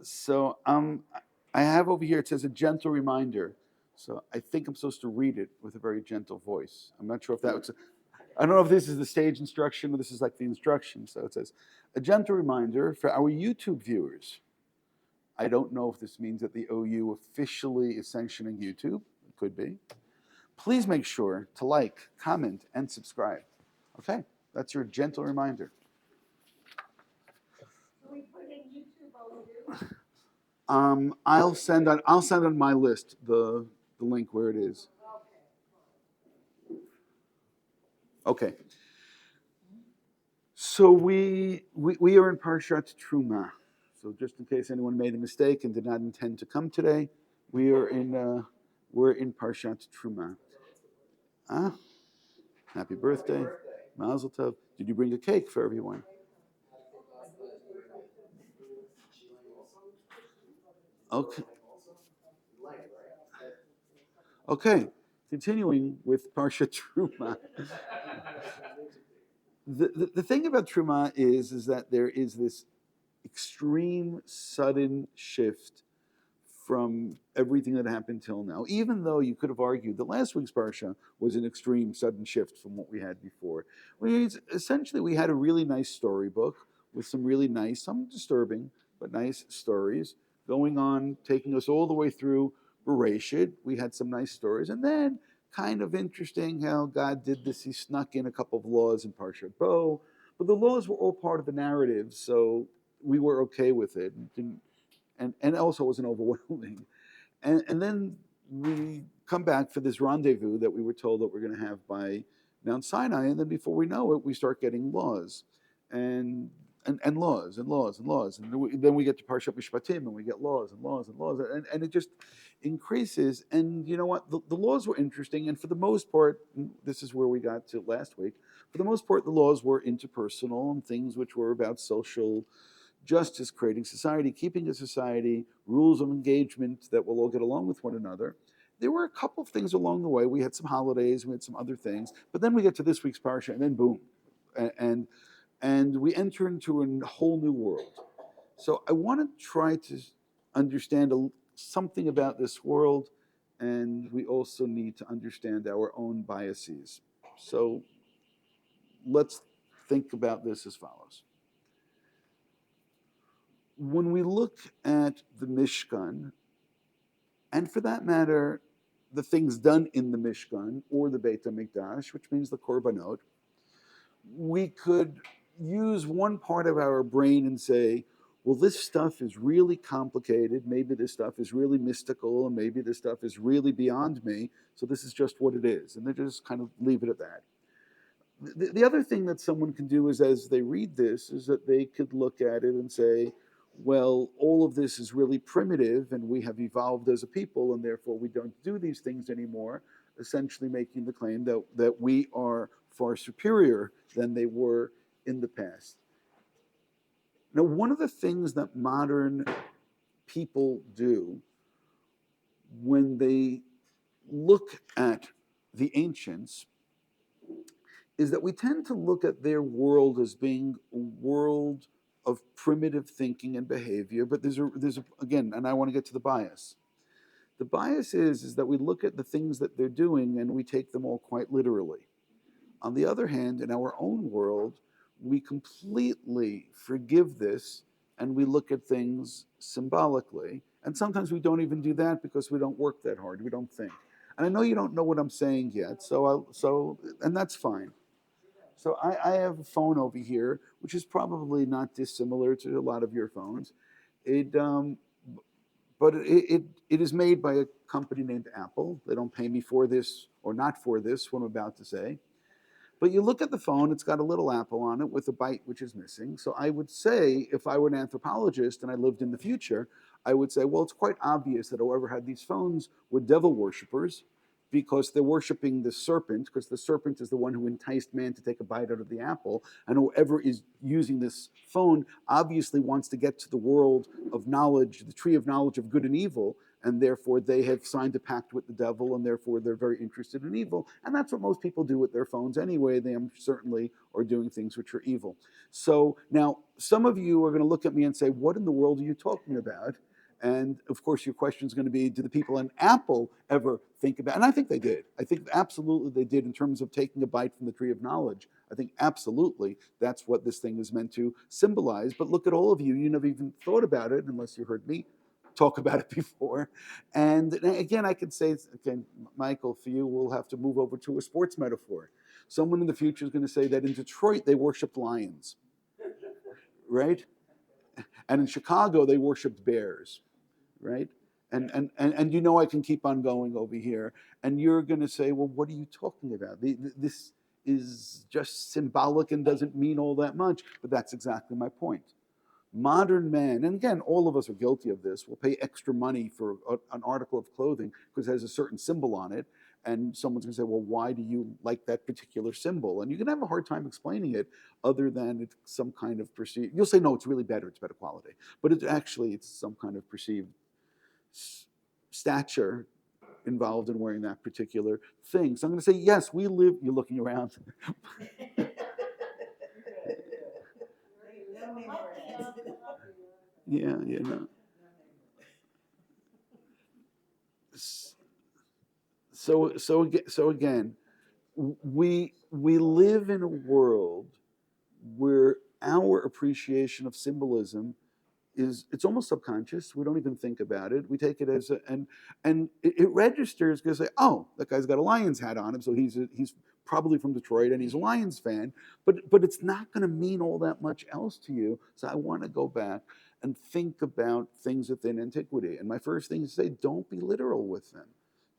So I have over here, it says a gentle reminder. So I think I'm supposed to read it with a very gentle voice. I'm not sure if that was, I don't know if this is the stage instruction or this is like the instruction. So it says, a gentle reminder for our YouTube viewers. I don't know if this means that the OU officially is sanctioning YouTube. It could be. Please make sure to like, comment, and subscribe. Okay, that's your gentle reminder. We put in YouTube OU. I'll send on my list the link where it is. Okay. So we are in Parshat Terumah. So just in case anyone made a mistake and did not intend to come today, we're in Parshat Terumah. Happy birthday, Mazel Tov. Did you bring a cake for everyone? Okay. Okay. Continuing with Parshat Terumah. The thing about Terumah is that there is this extreme sudden shift from everything that happened till now, even though you could have argued that last week's Parsha was an extreme sudden shift from what we had before. Essentially, we had a really nice storybook with some really nice, some disturbing, but nice stories going on, taking us all the way through Bereshit. We had some nice stories. And then, kind of interesting how God did this. He snuck in a couple of laws in Parshat Bo, but the laws were all part of the narrative, so we were okay with it. And also wasn't overwhelming. And then we come back for this rendezvous that we were told that we're going to have by Mount Sinai, and then before we know it, we start getting laws, and laws and laws and laws, and then we get to Parshat Mishpatim, and we get laws and laws and laws, and it just increases. And you know what? The laws were interesting, and for the most part, this is where we got to last week. For the most part, the laws were interpersonal and things which were about social justice, creating society, keeping a society, rules of engagement that will all get along with one another. There were a couple of things along the way. We had some holidays, we had some other things, but then we get to this week's parsha, and then boom, and we enter into a whole new world. So I want to try to understand something about this world, and we also need to understand our own biases. So let's think about this as follows. When we look at the Mishkan, and for that matter, the things done in the Mishkan or the Beit HaMikdash, which means the Korbanot, we could use one part of our brain and say, well, this stuff is really complicated. Maybe this stuff is really mystical, and maybe this stuff is really beyond me. So this is just what it is. And they just kind of leave it at that. The other thing that someone can do is, as they read this, is that they could look at it and say, well, all of this is really primitive and we have evolved as a people and therefore we don't do these things anymore, essentially making the claim that we are far superior than they were in the past. Now, one of the things that modern people do when they look at the ancients is that we tend to look at their world as being a world of primitive thinking and behavior, but there's again, and I want to get to the bias. The bias is that we look at the things that they're doing and we take them all quite literally. On the other hand, in our own world, we completely forgive this and we look at things symbolically. And sometimes we don't even do that because we don't work that hard. We don't think. And I know you don't know what I'm saying yet, and that's fine. So I have a phone over here, which is probably not dissimilar to a lot of your phones. But it is made by a company named Apple. They don't pay me for this or not for this, what I'm about to say. But you look at the phone, it's got a little apple on it with a bite which is missing. So I would say, if I were an anthropologist and I lived in the future, I would say, well, it's quite obvious that whoever had these phones were devil worshippers because they're worshiping the serpent, because the serpent is the one who enticed man to take a bite out of the apple. And whoever is using this phone obviously wants to get to the world of knowledge, the tree of knowledge of good and evil. and therefore they have signed a pact with the devil, and therefore they're very interested in evil. And that's what most people do with their phones anyway. They certainly are doing things which are evil. So now some of you are going to look at me and say, what in the world are you talking about? And of course, your question is going to be, do the people in Apple ever think about it? And I think they did. I think absolutely they did in terms of taking a bite from the tree of knowledge. I think absolutely that's what this thing is meant to symbolize. But look at all of you. You never even thought about it unless you heard me talk about it before. And again, I could say, again, Michael, for you, we'll have to move over to a sports metaphor. Someone in the future is going to say that in Detroit, they worshiped lions, right? And in Chicago, they worshiped bears, right? And you know I can keep on going over here. And you're going to say, well, what are you talking about? This is just symbolic and doesn't mean all that much. But that's exactly my point. Modern men, and again, all of us are guilty of this, will pay extra money for an article of clothing because it has a certain symbol on it. And someone's going to say, well, why do you like that particular symbol? And you're going to have a hard time explaining it other than it's some kind of perceived, you'll say, no, it's really better, it's better quality. But it's some kind of perceived stature involved in wearing that particular thing. So I'm going to say, yes, we live, you're looking around. Yeah, you know. So again, we live in a world where our appreciation of symbolism it's almost subconscious. We don't even think about it. We take it as and it registers because say, oh, that guy's got a Lions hat on him, so he's probably from Detroit and he's a Lions fan. But it's not going to mean all that much else to you. So I want to go back and think about things within antiquity. And my first thing is to say, don't be literal with them.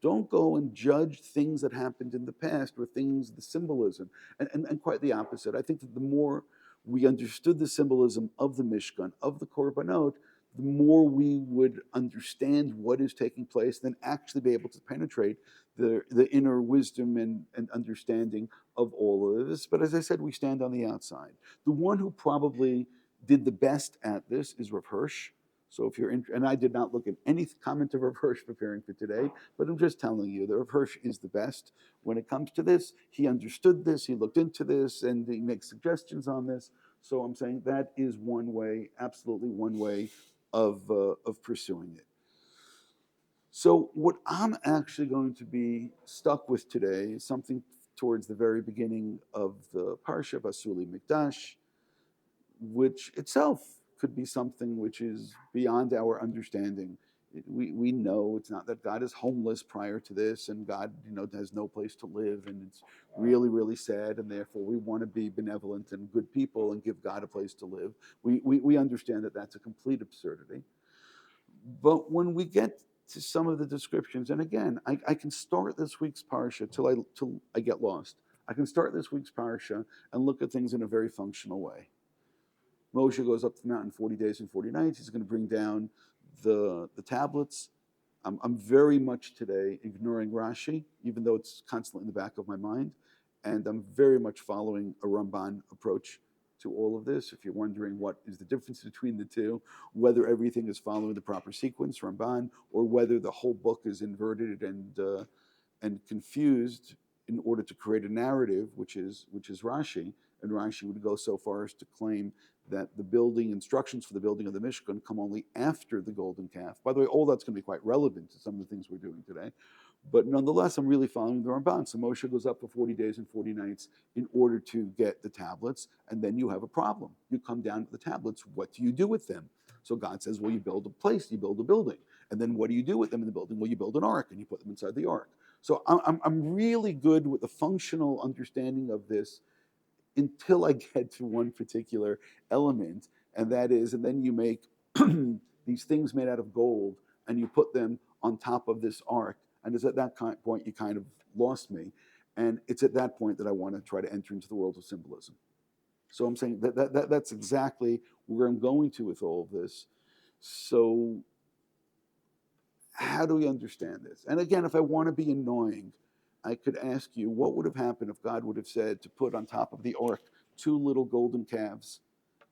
Don't go and judge things that happened in the past or things, the symbolism. And quite the opposite. I think that the more we understood the symbolism of the Mishkan, of the Korbanot, the more we would understand what is taking place, then actually be able to penetrate the inner wisdom and understanding of all of this. But as I said, we stand on the outside. The one who probably did the best at this is Rav Hirsch. So if you're and I did not look at any comment of Rav Hirsch preparing for today, but I'm just telling you that Rav Hirsch is the best when it comes to this. He understood this, he looked into this, and he makes suggestions on this. So I'm saying that is one way, absolutely one way of pursuing it. So what I'm actually going to be stuck with today is something towards the very beginning of the Parsha, Basuli Mikdash, which itself could be something which is beyond our understanding. We know it's not that God is homeless prior to this, and God, has no place to live, and it's really, really sad, and therefore we want to be benevolent and good people and give God a place to live. We understand that that's a complete absurdity. But when we get to some of the descriptions, and again, I can start this week's parsha till I get lost. I can start this week's parsha and look at things in a very functional way. Moshe goes up to the mountain 40 days and 40 nights. He's going to bring down the tablets. I'm very much today ignoring Rashi, even though it's constantly in the back of my mind. And I'm very much following a Ramban approach to all of this. If you're wondering what is the difference between the two, whether everything is following the proper sequence, Ramban, or whether the whole book is inverted and confused in order to create a narrative, which is Rashi. And Rashi would go so far as to claim that the building instructions for the building of the Mishkan come only after the golden calf. By the way, all that's going to be quite relevant to some of the things we're doing today. But nonetheless, I'm really following the Ramban. So Moshe goes up for 40 days and 40 nights in order to get the tablets, and then you have a problem. You come down to the tablets, what do you do with them? So God says, well, you build a place, you build a building. And then what do you do with them in the building? Well, you build an ark, and you put them inside the ark. So I'm really good with the functional understanding of this until I get to one particular element, and that is, and then you make these things made out of gold, and you put them on top of this ark, and it's at that point you kind of lost me, and it's at that point that I want to try to enter into the world of symbolism. So I'm saying that's exactly where I'm going to with all of this. So how do we understand this? And again, if I want to be annoying, I could ask you, what would have happened if God would have said to put on top of the ark 2 little golden calves,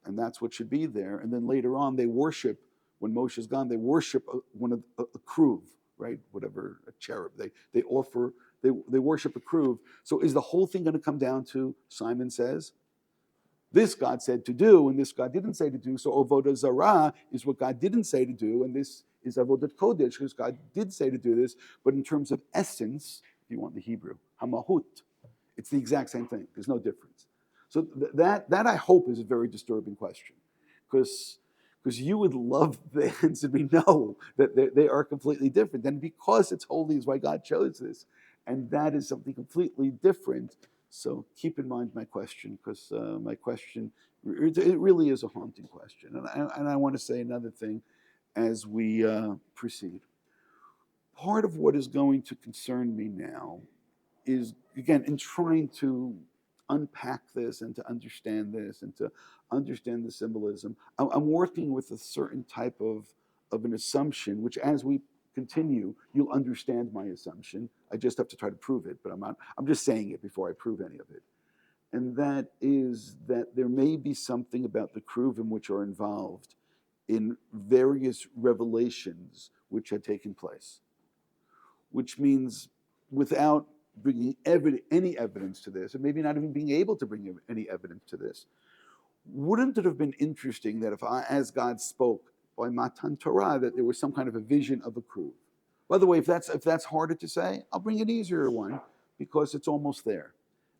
and that's what should be there, and then later on they worship when Moshe's gone, they worship a Keruv, right? Whatever, a cherub. They offer, they worship a Keruv. So is the whole thing going to come down to Simon says, this God said to do, and this God didn't say to do. So Avodah Zarah is what God didn't say to do, and this is Avodat Kodesh, because God did say to do this. But in terms of essence, if you want the Hebrew, Hamahut, it's the exact same thing. There's no difference. So that I hope is a very disturbing question, because you would love the answer to be no, that they are completely different. And because it's holy is why God chose this. And that is something completely different. So keep in mind my question, because my question, it really is a haunting question. And I want to say another thing as we proceed. Part of what is going to concern me now is, again, in trying to unpack this and to understand this and to understand the symbolism, I'm working with a certain type of an assumption, which as we continue, you'll understand my assumption. I just have to try to prove it, but I'm just saying it before I prove any of it. And that is that there may be something about the Keruvim which are involved in various revelations which had taken place, which means without bringing any evidence to this, and maybe not even being able to bring any evidence to this, wouldn't it have been interesting that as God spoke by Matan Torah, that there was some kind of a vision of a Keruv? By the way, if that's harder to say, I'll bring an easier one, because it's almost there,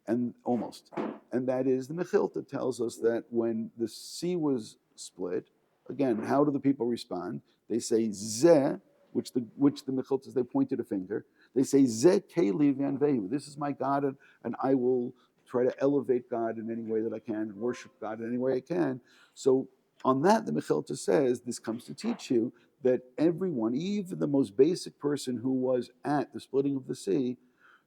and that is the Mechilta tells us that when the sea was split, again, how do the people respond? They say Zeh, which the Mechiltas, they pointed a finger. They say Zeh Keli V'Anvehu. This is my God, and I will try to elevate God in any way that I can, and worship God in any way I can. So on that, the Mechilta says, this comes to teach you that everyone, even the most basic person who was at the splitting of the sea,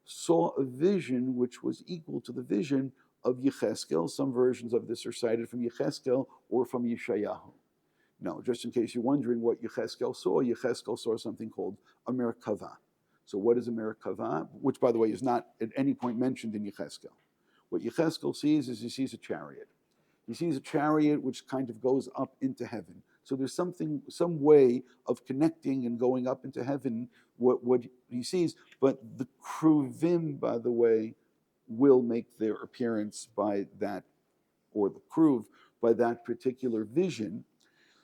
saw a vision which was equal to the vision of Yecheskel. Some versions of this are cited from Yecheskel or from Yeshayahu. Now, just in case you're wondering what Yecheskel saw something called a Merkava. So what is a Merkava? Which, by the way, is not at any point mentioned in Yecheskel. What Yecheskel sees is he sees a chariot. He sees a chariot which kind of goes up into heaven. So there's some way of connecting and going up into heaven, what he sees. But the Keruvim, by the way, will make their appearance by that, or the Keruv, by that particular vision.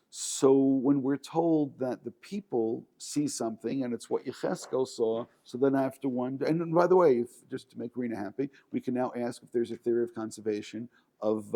So when we're told that the people see something and it's what Yecheskel saw, so then I have to wonder, and by the way, just to make Rena happy, we can now ask if there's a theory of conservation of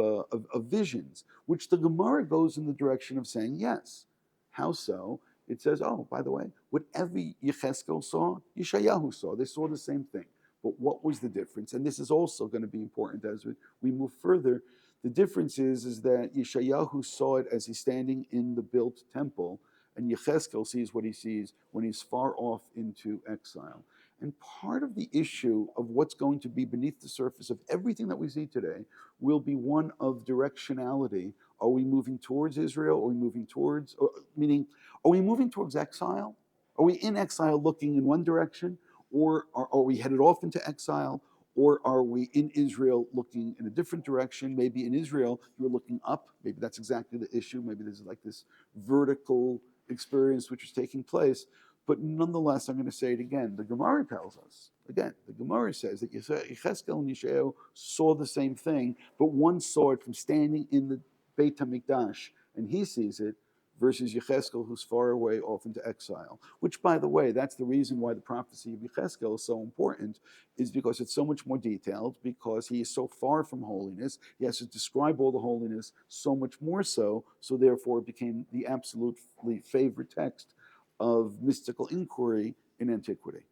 visions, which the Gemara goes in the direction of saying yes. How so? It says, oh, by the way, whatever Yecheskel saw, Yeshayahu saw. They saw the same thing. But what was the difference? And this is also going to be important as we move further. The difference is that Yeshayahu saw it as he's standing in the built temple, and Yecheskel sees what he sees when he's far off into exile. And part of the issue of what's going to be beneath the surface of everything that we see today will be one of directionality. Are we moving towards Israel? Are we moving towards, meaning, are we moving towards exile? Are we in exile looking in one direction? Or are we headed off into exile? Or are we in Israel looking in a different direction? Maybe in Israel, you're looking up. Maybe that's exactly the issue. Maybe there's like this vertical experience which is taking place. But nonetheless, I'm going to say it again. The Gemara tells us, again, the Gemara says that Yecheskel and Yeshayahu saw the same thing, but one saw it from standing in the Beit HaMikdash, and he sees it, versus Yecheskel, who's far away off into exile. Which, by the way, that's the reason why the prophecy of Yecheskel is so important, is because it's so much more detailed, because he is so far from holiness. He has to describe all the holiness so much more so therefore it became the absolutely favorite text of mystical inquiry in antiquity.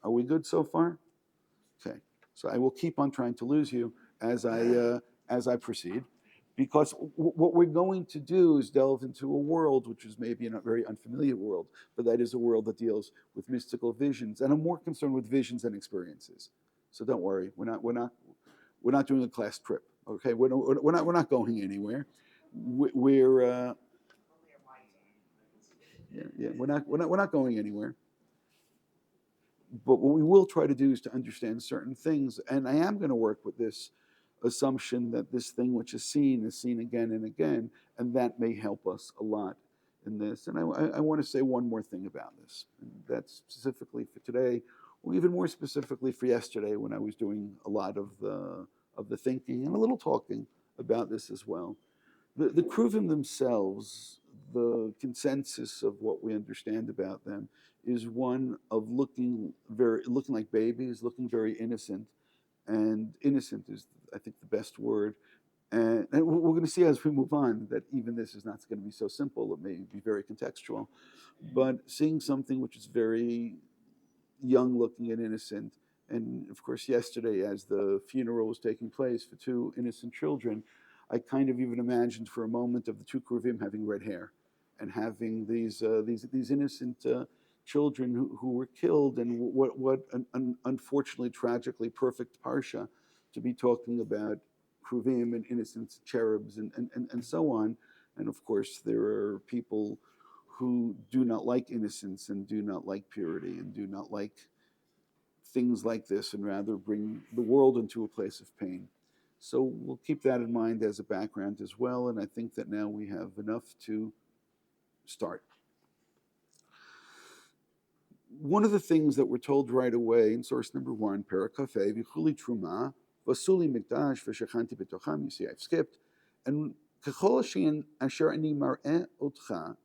Are we good so far? Okay. So I will keep on trying to lose you as I proceed. Because what we're going to do is delve into a world which is maybe a very unfamiliar world, but that is a world that deals with mystical visions, and I'm more concerned with visions than experiences. So don't worry, we're not doing a class trip. Okay, we're not going anywhere. We're not going anywhere. But what we will try to do is to understand certain things, and I am going to work with this assumption that this thing which is seen again and again, and that may help us a lot in this. And I want to say one more thing about this. And that's specifically for today, or even more specifically for yesterday when I was doing a lot of the thinking and a little talking about this as well. The Keruvim themselves, the consensus of what we understand about them is one of looking like babies, looking very innocent, and innocent is, I think, the best word. And we're going to see as we move on that even this is not going to be so simple. It may be very contextual, but seeing something which is very young looking and innocent. And of course, yesterday, as the funeral was taking place for two innocent children, I kind of even imagined for a moment of the two Keruvim having red hair and having these innocent children who were killed, and what an unfortunately, tragically perfect Parsha to be talking about Keruvim and innocent cherubs and so on. And of course, there are people who do not like innocence and do not like purity and do not like things like this and rather bring the world into a place of pain. So we'll keep that in mind as a background as well. And I think that now we have enough to start. One of the things that we're told right away in source number 1, Parakafeh, Vichuli Terumah, Vasuli Mikdash, Veshachanti Betocham, you see I've skipped, and Kechol Hashem Asher Ani Mar'eh Otcha.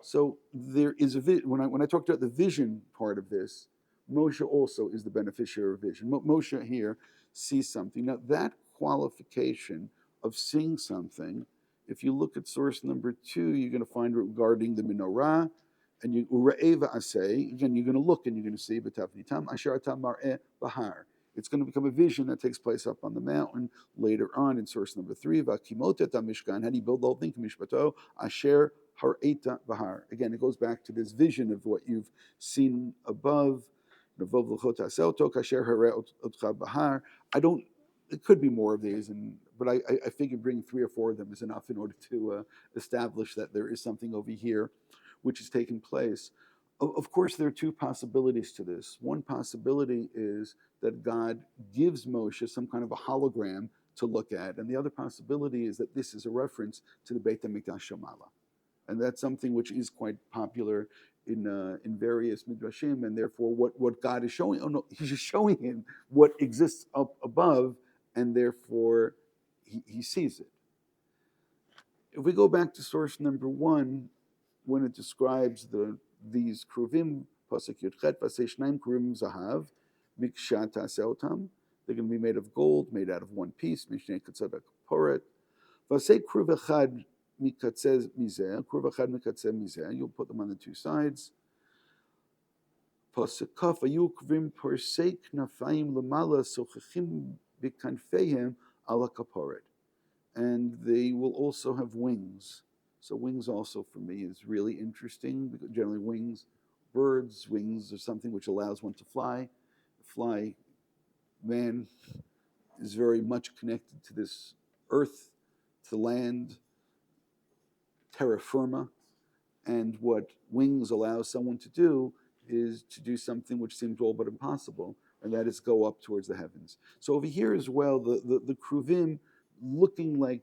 So there is a when I talked about the vision part of this, Moshe also is the beneficiary of vision. Moshe here sees something. Now that qualification of seeing something, if you look at source number 2, you're going to find regarding the menorah, and you ure'eva asay, again you're going to look and you're going to see b'tavnitam asher atam mar'eh bahar. It's going to become a vision that takes place up on the mountain later on in source number 3. V'akimotet mishkan. How do you build the whole thing? Mishpato asher har'eta bahar. Again, it goes back to this vision of what you've seen above. I don't. It could be more of these, but I figured bringing 3 or 4 of them is enough in order to establish that there is something over here which is taking place. Of course, there are 2 possibilities to this. One possibility is that God gives Moshe some kind of a hologram to look at, and the other possibility is that this is a reference to the Beit HaMikdash Shemala, and that's something which is quite popular in various midrashim, and therefore what God is showing. Oh no, He's just showing him what exists up above, and therefore he sees it. If we go back to source number 1, when it describes these Keruvim, pasuk Yud Chet, Vasei Shnaim Keruvim Zahav, Mikshat Taseh Otam, they're going to be made of gold, made out of one piece, Mishnei Katzad Poret, Vasei Keruv Echad Mikatzeh Mizeh, Keruv Echad Mikatzeh Mizeh, you'll put them on the 2 sides. Pasuk Kaf, Ayu Keruvim Persei Knafayim Lamala Sochachim Bikanfeihem Ala Kaporet, and they will also have wings. So wings also for me is really interesting, because generally birds' wings are something which allows one to fly. Man is very much connected to this earth, to land, terra firma, and what wings allow someone to do is to do something which seems all but impossible, and that is go up towards the heavens. So over here as well, the Keruvim looking like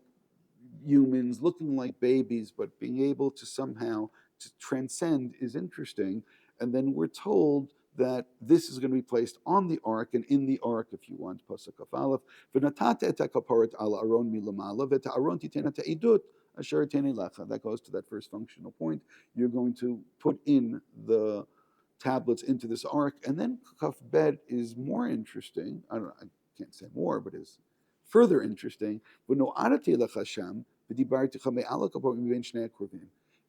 humans, looking like babies, but being able to somehow to transcend is interesting. And then we're told that this is going to be placed on the ark, and in the ark, if you want, pasuk Kaf Aleph, v'natata et hakaparet ala aron milamala v'eta aron titena te'idut asher tene lecha. That goes to that first functional point. You're going to put in the tablets into this ark, and then Kaf Bet is more interesting. I can't say more, but is further interesting,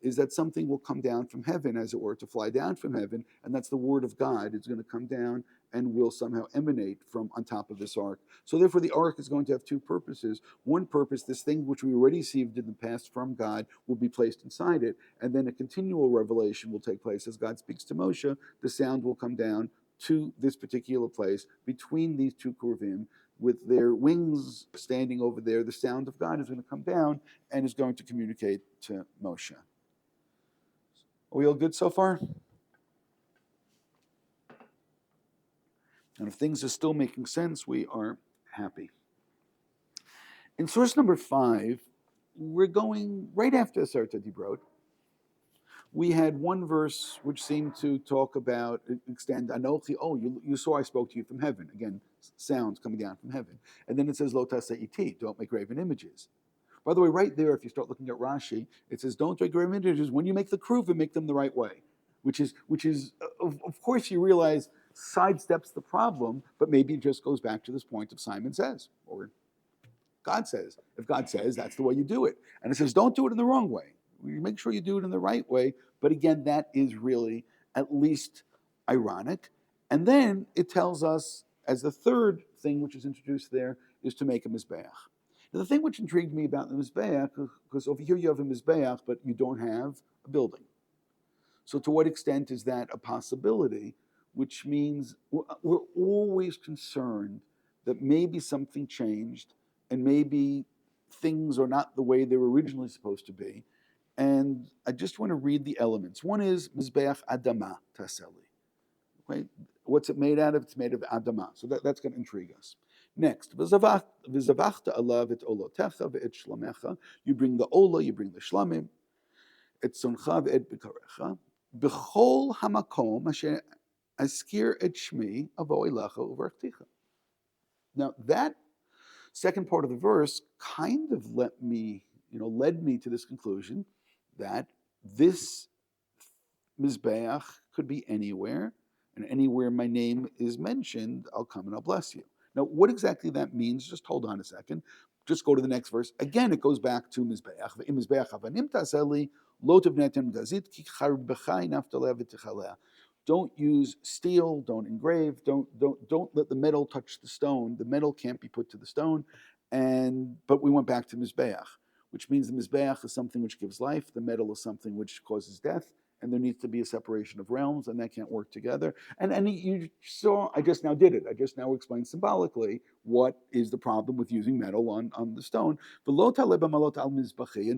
is that something will come down from heaven, as it were, to fly down from heaven, and that's the word of God. It's going to come down and will somehow emanate from on top of this ark. So therefore the ark is going to have 2 purposes. One purpose, this thing which we already received in the past from God will be placed inside it, and then a continual revelation will take place. As God speaks to Moshe, the sound will come down to this particular place between these 2 Keruvim, with their wings standing over there. The sound of God is going to come down and is going to communicate to Moshe. Are we all good so far? And if things are still making sense, we are happy. In source number 5, we're going right after Asarta Dibrot. We had one verse which seemed to talk about, extend, Anochi, oh, you saw I spoke to you from heaven. Again, sounds coming down from heaven. And then it says, Lo tasa'iti, don't make graven images. By the way, right there, if you start looking at Rashi, it says, don't make graven images. When you make the Keruvim, make them the right way. Which is, of course, you realize sidesteps the problem, but maybe it just goes back to this point of Simon says, or God says. If God says, that's the way you do it. And it says, don't do it in the wrong way. You make sure you do it in the right way. But again, that is really at least ironic. And then it tells us, as the third thing which is introduced there, is to make a Mizbeach. Now, the thing which intrigued me about the Mizbeach, because over here you have a Mizbeach, but you don't have a building. So to what extent is that a possibility? Which means we're always concerned that maybe something changed and maybe things are not the way they were originally supposed to be. And I just want to read the elements. One is Mizbeach Adama Taseli. Right? What's it made out of? It's made of Adama. So that's going to intrigue us. Next, V'zavachta alav et olotecha ve'et shlamecha. You bring the ola, you bring the shlamim. Et soncha ve'et bikarecha. B'chol hamakom asher askir et shmi avo elecha uvarchticha. Now that second part of the verse kind of led me to this conclusion that this Mizbeach could be anywhere, and anywhere my name is mentioned, I'll come and I'll bless you. Now, what exactly that means, just hold on a second. Just go to the next verse. Again, it goes back to Mizbeach. Don't use steel, don't engrave, don't let the metal touch the stone. The metal can't be put to the stone. But we went back to Mizbeach, which means the Mizbeach is something which gives life, the metal is something which causes death, and there needs to be a separation of realms, and that can't work together. And you saw, I just now did it. I just now explained symbolically what is the problem with using metal on the stone. And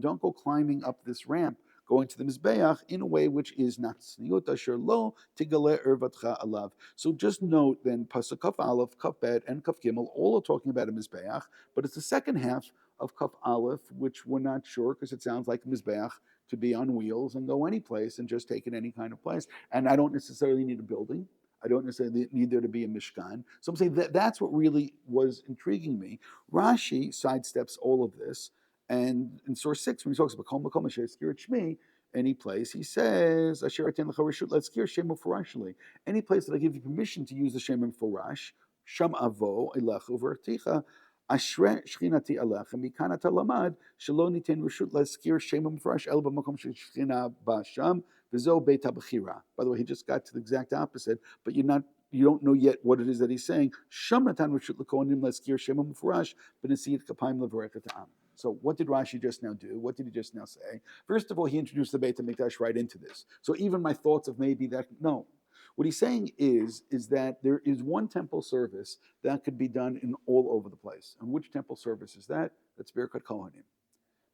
don't go climbing up this ramp, going to the Mizbeach in a way which is not tzniut asher lo tigale ervatcha alav. So just note then, Pasuk Kaf Aleph, Kaf Bet, and Kaf Gimel, all are talking about a Mizbeach, but it's the second half of Kaf Aleph, which we're not sure, because it sounds like a Mizbeach to be on wheels and go any place and just take it any kind of place. And I don't necessarily need a building. I don't necessarily need there to be a Mishkan. So I'm saying that's what really was intriguing me. Rashi sidesteps all of this. And in source 6, when he talks about Kol Makom Asher Eskir Shmi, any place, he says, Asher Aten Lecha Reshut Leskir Shem Ufarashli. Any place that I give you permission to use the Shem Ufarash, Sham Avo Elecha Uverticha, Ashre Shchinati Alecha, Mikana Talamad, Shelo Niten Reshut Leskir Shem Ufarash El B'Makom Shechina Basham, V'zo Beit HaBechira. By the way, he just got to the exact opposite, but you don't know yet what it is that he's saying. Sham Natan Reshut Lekonim Leskir Shem Ufarash, B'Nesiyat Kapayim Levarechet Ta'am. So what did Rashi just now do? What did he just now say? First of all, he introduced the Beit HaMikdash right into this. So even my thoughts of maybe that, no. What he's saying is that there is one temple service that could be done in all over the place. And which temple service is that? That's Birkat Kohanim.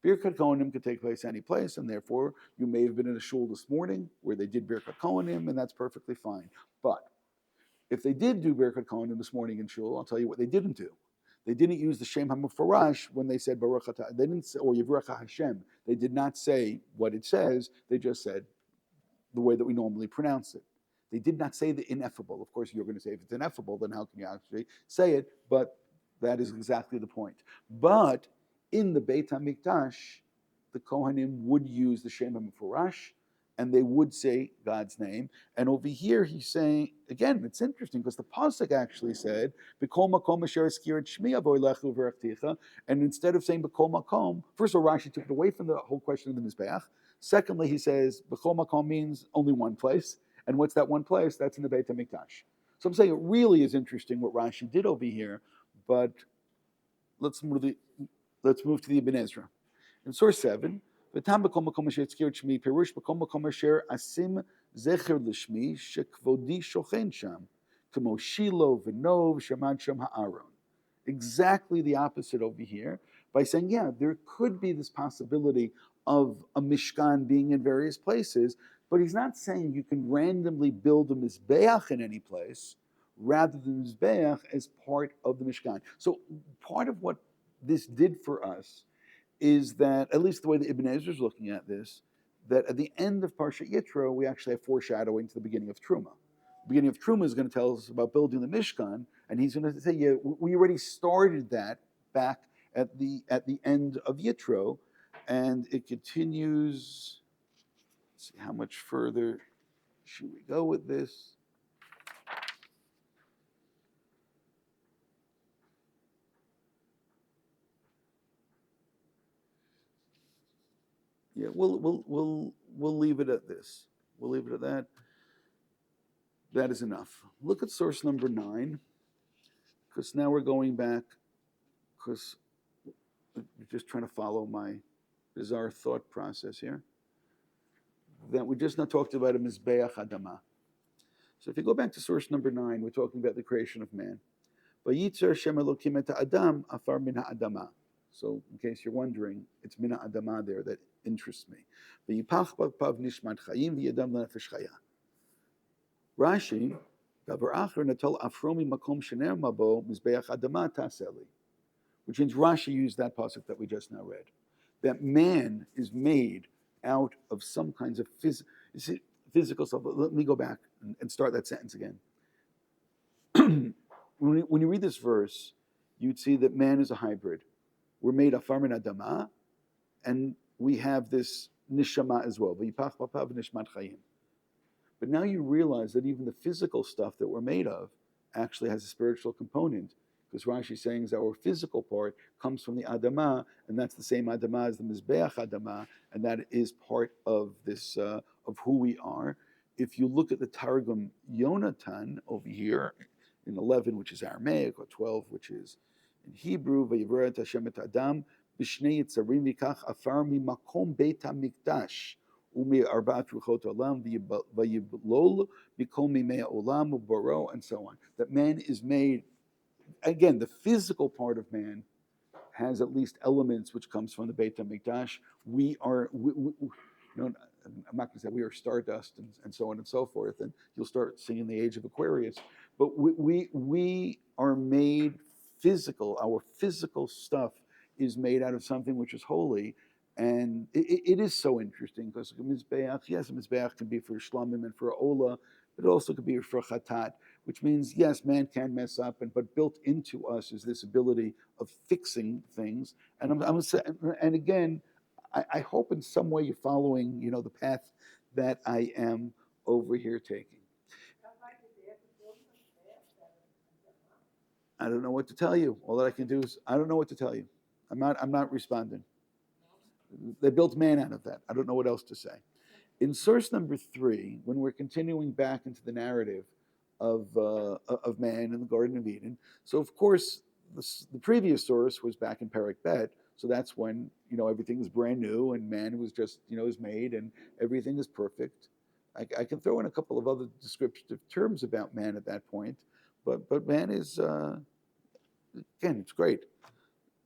Birkat Kohanim could take place any place, and therefore you may have been in a shul this morning where they did Birkat Kohanim, and that's perfectly fine. But if they did do Birkat Kohanim this morning in shul, I'll tell you what they didn't do. They didn't use the Shem HaMufarash when they said Baruch Atah. They didn't say, or Yivrecha Hashem. They did not say what it says. They just said the way that we normally pronounce it. They did not say the ineffable. Of course, you're going to say if it's ineffable, then how can you actually say it? But that is exactly the point. But in the Beit HaMikdash, the Kohanim would use the Shem HaMufarash, and they would say God's name. And over here, he's saying, again, it's interesting, because the Pasuk actually said, B'kol makom asher askirat shmi avo elecha uverachticha, and instead of saying B'kol makom, first of all, Rashi took it away from the whole question of the Mizbeach. Secondly, he says, B'kol makom means only one place. And what's that one place? That's in the Beit HaMikdash. So I'm saying it really is interesting what Rashi did over here, but let's move to the Ibn Ezra. In source 7, V'tam b'kol makom asher tzkir shmi perush b'kol makom asher asim zecher l'shmi shekvodi shochen sham k'mo Shilo v'nov shamad sham ha'aron. Exactly the opposite over here by saying, yeah, there could be this possibility of a Mishkan being in various places, but he's not saying you can randomly build a Mizbeach in any place rather than Mizbeach as part of the Mishkan. So part of what this did for us is that, at least the way that Ibn Ezra is looking at this, that at the end of Parshat Yitro, we actually have foreshadowing to the beginning of Terumah. The beginning of Terumah is going to tell us about building the Mishkan, and he's going to say, yeah, we already started that back at the end of Yitro, and it continues. Let's see, how much further should we go with this? Yeah, we'll leave it at this. We'll leave it at that. That is enough. Look at source number 9, because now we're going back, because I'm just trying to follow my bizarre thought process here. That we just now talked about a Mizbeach Adama. So if you go back to source number 9, we're talking about the creation of man. Vayitzer Shem Elokim et Adam afar min ha'adama. So in case you're wondering, it's min ha'adama there that interests me. Vayipach b'pav nishmat chayim v'yadam l'nefesh chaya. Rashi, davar acher natol afromi makom shener mabo mizbeach adama taseli. Which means Rashi used that pasuk that we just now read. That man is made out of some kinds of physical stuff. Let me go back and start that sentence again. When you read this verse, you'd see that man is a hybrid. We're made afar min adama, and we have this nishama as well. But now you realize that even the physical stuff that we're made of actually has a spiritual component, because Rashi is saying that our physical part comes from the Adama, and that's the same Adama as the Mizbeach Adama, and that is part of this of who we are. If you look at the Targum Yonatan over here in 11, which is Aramaic, or 12, which is in Hebrew, Vayiveret Hashem et Adam b'shnei yitzarim v'kach afar mimakom beit hamikdash umi arbat ruchot olam vayiblol mikol mimei olam uboro, and so on. That man is made, again, the physical part of man has at least elements which comes from the Beit HaMikdash. We are, I'm not going to say we are stardust and so on and so forth, and you'll start seeing the age of Aquarius. But we are made physical. Our physical stuff is made out of something which is holy. And it is so interesting, because a Mizbeach, yes, a Mizbeach can be for Shlamim and for Ola, but it also could be for Chatat, which means, yes, man can mess up, but built into us is this ability of fixing things. And and again, I hope in some way you're following, the path that I am over here taking. I don't know what to tell you. All that I can do is, I don't know what to tell you. I'm not responding. They built man out of that. I don't know what else to say. In source number 3, when we're continuing back into the narrative of man in the Garden of Eden, so of course the previous source was back in Perek Bet, so that's when everything is brand new and man was just is made and everything is perfect. I can throw in a couple of other descriptive terms about man at that point, but man is again, it's great.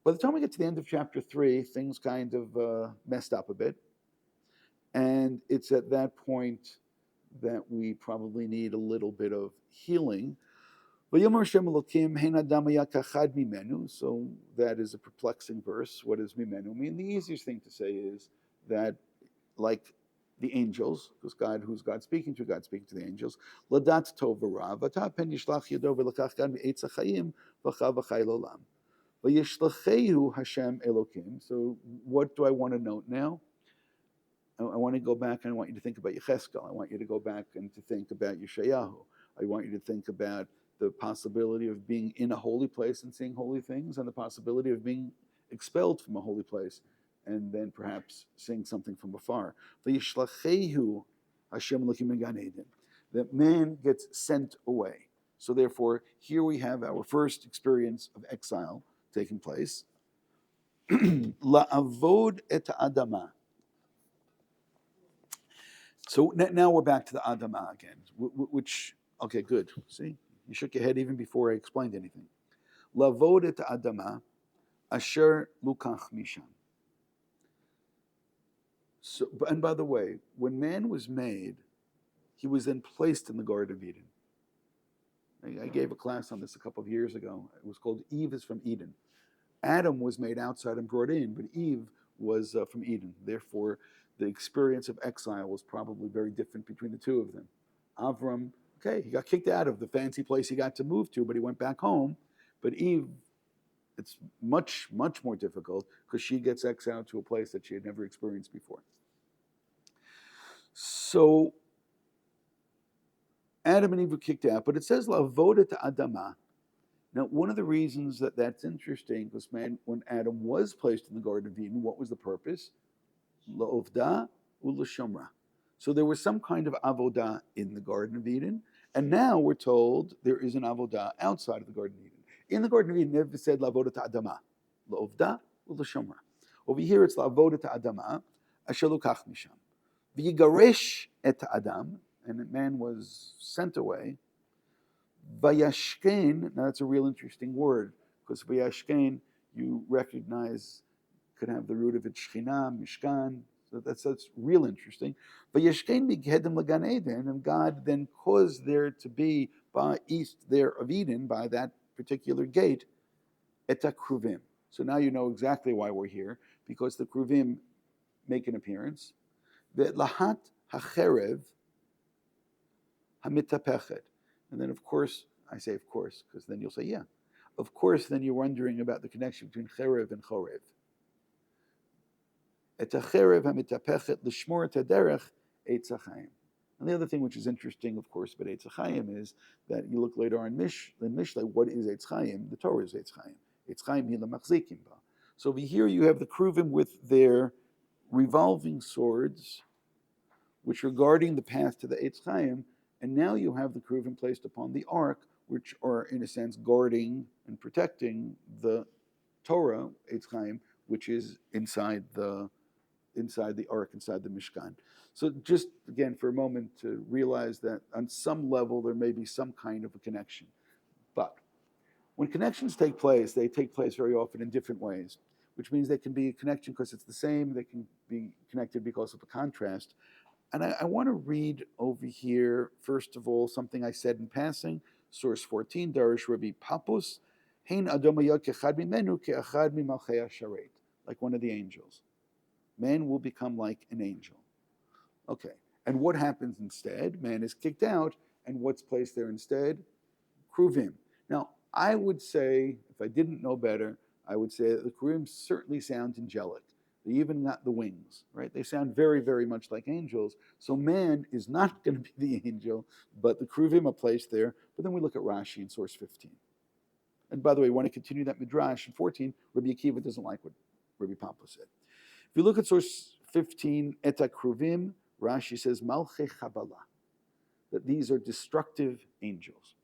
By the time we get to the end of chapter 3, things kind of messed up a bit. And it's at that point that we probably need a little bit of healing. So that is a perplexing verse. What does mimenu mean? The easiest thing to say is that, like the angels, because who's God speaking to? God speaking to the angels. Ladat tov v'ra, v'ata pen yishlach yado v'lekach gan v'etz ha'chayim v'cha v'chay l'olam. V'yishlachehu Hashem Elokim. So what do I want to note now? I want to go back and I want you to think about Yecheskel. I want you to go back and to think about Yeshayahu. I want you to think about the possibility of being in a holy place and seeing holy things, and the possibility of being expelled from a holy place and then perhaps seeing something from afar. V'yishlachehu Hashem Elokim in Gan Eden. That man gets sent away. So therefore, here we have our first experience of exile taking place. La'avod et Adama. So now we're back to the Adama again, which, okay, good. See, you shook your head even before I explained anything. La'avod et Adama, asher lukach misham. So, and by the way, when man was made, he was then placed in the Garden of Eden. I gave a class on this a couple of years ago. It was called Eve is from Eden. Adam was made outside and brought in, but Eve was from Eden. Therefore, the experience of exile was probably very different between the two of them. Avram, okay, he got kicked out of the fancy place he got to move to, but he went back home. But Eve, it's much, much more difficult because she gets exiled to a place that she had never experienced before. So Adam and Eve were kicked out, but it says la'avoda ta'adama. Now, one of the reasons that that's interesting was, when Adam was placed in the Garden of Eden, what was the purpose? La'ovda u'l'shomra. So there was some kind of avodah in the Garden of Eden, and now we're told there is an avodah outside of the Garden of Eden. In the Garden of Eden, it never said la'avoda ta'adama, la'ovda u'l'shomra. Over here, it's la'avoda ta'adama, asher lukach misham. V'yigaresh et Adam, and man was sent away. Vayashkein, now that's a real interesting word, because Vayashkein, you recognize, could have the root of it, Shechina, Mishkan, so that's real interesting. Vayashkein b'gedem l'gan Eden, and God then caused there to be, by east there of Eden, by that particular gate, et Keruvim. So now you know exactly why we're here, because the Keruvim make an appearance. Ve'lahat hacherev hamitapechet. And then, of course, I say of course, because then you'll say, yeah. Of course, then you're wondering about the connection between cherev and chorev. Et hacherev hamitapechet l'shmor taderech eitz hachayim. And the other thing which is interesting, of course, about eitz hachayim is that you look later on in Mishlei, what is eitz chayim? The Torah is eitz chayim. Eitz chayim hi lamachzikim ba. So over here you have the Keruvim with their revolving swords, which are guarding the path to the eitz chayim. And now you have the Keruvim placed upon the ark, which are, in a sense, guarding and protecting the Torah, Eitz Chaim, which is inside the ark, inside the Mishkan. So just, again, for a moment, to realize that on some level there may be some kind of a connection. But when connections take place, they take place very often in different ways, which means they can be a connection because it's the same, they can be connected because of a contrast. And I want to read over here, first of all, something I said in passing, source 14, Darish Rabbi Papus, Hein Adomayot Kechad Mimenu Keachad Mimalchei Hasharet, like one of the angels. Man will become like an angel. Okay, and what happens instead? Man is kicked out, and what's placed there instead? Keruvim. Now, I would say, if I didn't know better, I would say that the Keruvim certainly sound angelic. They even got the wings, right? They sound very, very much like angels. So man is not going to be the angel, but the Keruvim are placed there. But then we look at Rashi in source 15. And by the way, we want to continue that midrash in 14. Rabbi Akiva doesn't like what Rabbi Papa said. If you look at source 15, Et Keruvim, Rashi says, Malchei Chabala, that these are destructive angels.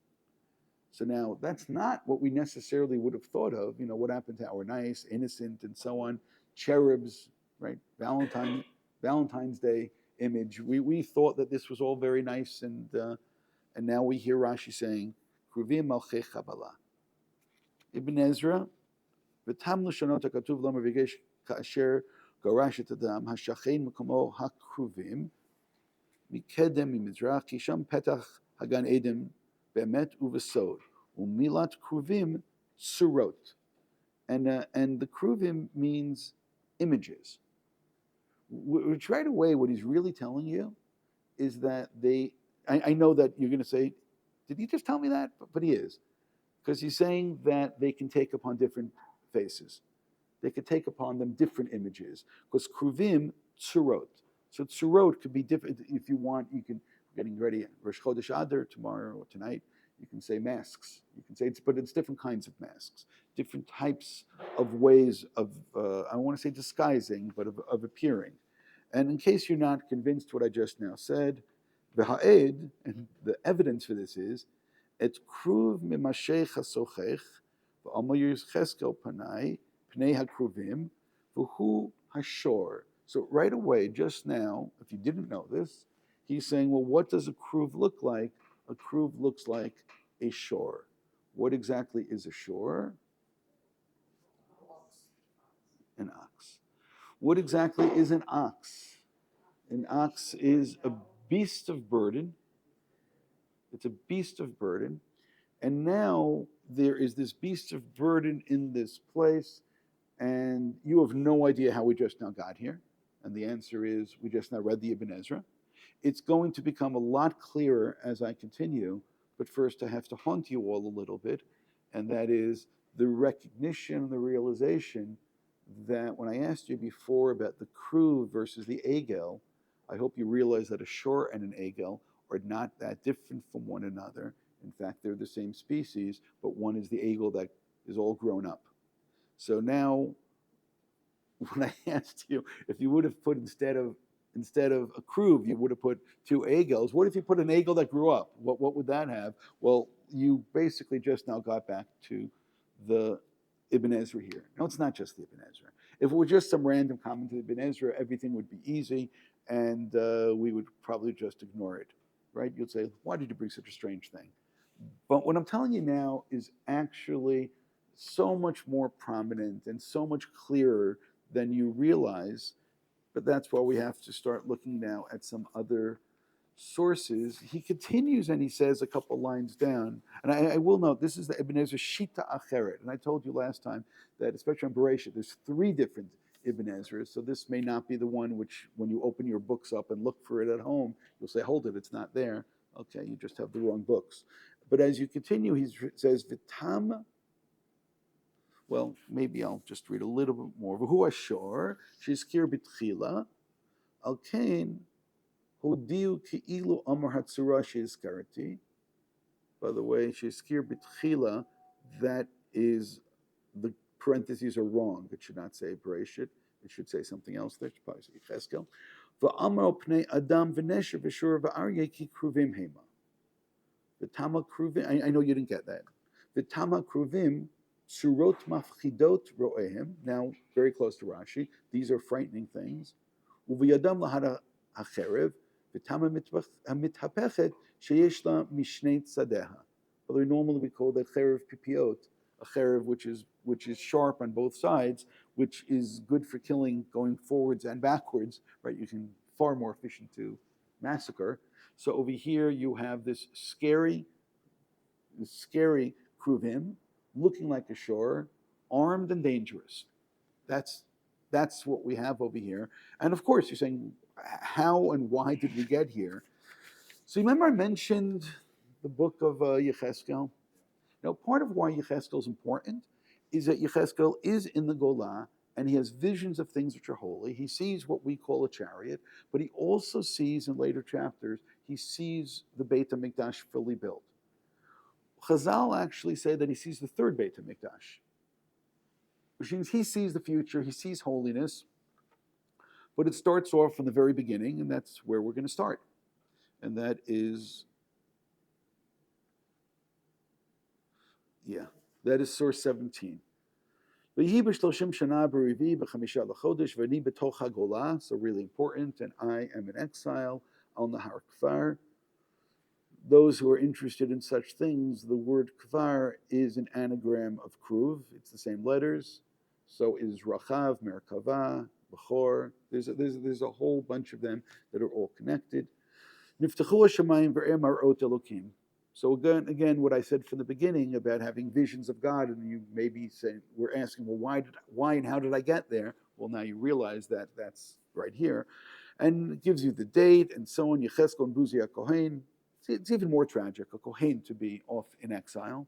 So now, that's not what we necessarily would have thought of. You know, what happened to our nice, innocent, and so on, cherubs, right? Valentine's Day image. We thought that this was all very nice, and now we hear Rashi saying, Keruvim Malchei Chabala. Ibn Ezra, V'tam l'shonot ha'katuv lo mevigesh ka'asher garash et adam ha'shachein mekomo ha'keruvim mikedem mimizrach ki sham petach hagan eden be'emet uvesod umilat keruvim surot. And the Keruvim means images. Which right away, what he's really telling you is that I know that you're going to say, did he just tell me that? But he is. Because he's saying that they can take upon different faces. They could take upon them different images. Because Keruvim, tzurot. So tzurot could be different. If you want, you can, getting ready, Rosh Chodesh Adar tomorrow or tonight, you can say masks. You can say, but it's different kinds of masks, different types of ways of, I don't want to say disguising, but of appearing. And in case you're not convinced what I just now said, the ha'ed, and the evidence for this is, et kruv mimashech hasochech, v'amar Yecheskel panai, pnei ha'kruvim, v'hu hashor. So right away, just now, if you didn't know this, he's saying, well, what does a kruv look like? A kruv looks like a shore. What exactly is a shore? An ox. What exactly is an ox? An ox is a beast of burden. It's a beast of burden. And now there is this beast of burden in this place, and you have no idea how we just now got here. And the answer is, we just now read the Ibn Ezra. It's going to become a lot clearer as I continue, but first I have to haunt you all a little bit, and that is the recognition and the realization that when I asked you before about the Kruv versus the Egel, I hope you realize that a shor and an Egel are not that different from one another. In fact, they're the same species, but one is the Egel that is all grown up. So now, when I asked you if you would have put instead of a Kruv, you would have put two Egels. What if you put an Egel that grew up? What would that have? Well, you basically just now got back to the Ibn Ezra here. No, it's not just the Ibn Ezra. If it were just some random comment to the Ibn Ezra, everything would be easy, and we would probably just ignore it, right? You'd say, why did you bring such a strange thing? But what I'm telling you now is actually so much more prominent and so much clearer than you realize. But that's why we have to start looking now at some other sources. He continues and he says a couple lines down, and I will note this is the Ibn Ezra Shita Acheret, and I told you last time that especially on Bereshit, there's 3 different Ibn Ezras, so this may not be the one which, when you open your books up and look for it at home, you'll say, hold it, it's not there. Okay, you just have the wrong books. But as you continue, he says, Vitam, well, maybe I'll just read a little bit more. V'hu ashor, shizkir b'tchila, al kain, hodiu ki'ilu amar hatzura shizkarti. By the way, shizkir b'tchila, that is, the parentheses are wrong. It should not say Bereshit. It should say something else there. It should probably say Yecheskel. V'amar pnei adam v'nesher v'shur v'aryeh ki kruvim hema. V'tama kruvim, I know you didn't get that. V'tama kruvim, surot mafchidot ro'ehem, now very close to Rashi, these are frightening things. Uv'yadam lahara hacherev, v'tama mithapechet sheyesh la mishnei tzadeha. Although normally we call that cherev pipiot, a cherev which is sharp on both sides, which is good for killing going forwards and backwards, right? You can far more efficient to massacre. So over here you have this scary kruvim, looking like a shore, armed and dangerous. That's what we have over here. And of course, you're saying, how and why did we get here? So remember I mentioned the book of Yecheskel? Now, part of why Yecheskel is important is that Yecheskel is in the Golah, and he has visions of things which are holy. He sees what we call a chariot, but he also sees in later chapters, he sees the Beit HaMikdash fully built. Chazal actually say that he sees the 3rd Beit HaMikdash, which means he sees the future, he sees holiness, but it starts off from the very beginning, and that's where we're going to start. And that is, source 17. So really important, and I am in exile, al Nahar Kfar. Those who are interested in such things, the word kvar is an anagram of kruv. It's the same letters. So is rachav, merkava, bechor. There's a whole bunch of them that are all connected. Niftachu hashamayim v're'eh mar'ot elokim. So again, what I said from the beginning about having visions of God, and you maybe say, we're asking, well, why and how did I get there? Well, now you realize that that's right here. And it gives you the date and so on. Yecheskel and Buzi HaKohen. It's even more tragic, a Kohen to be off in exile.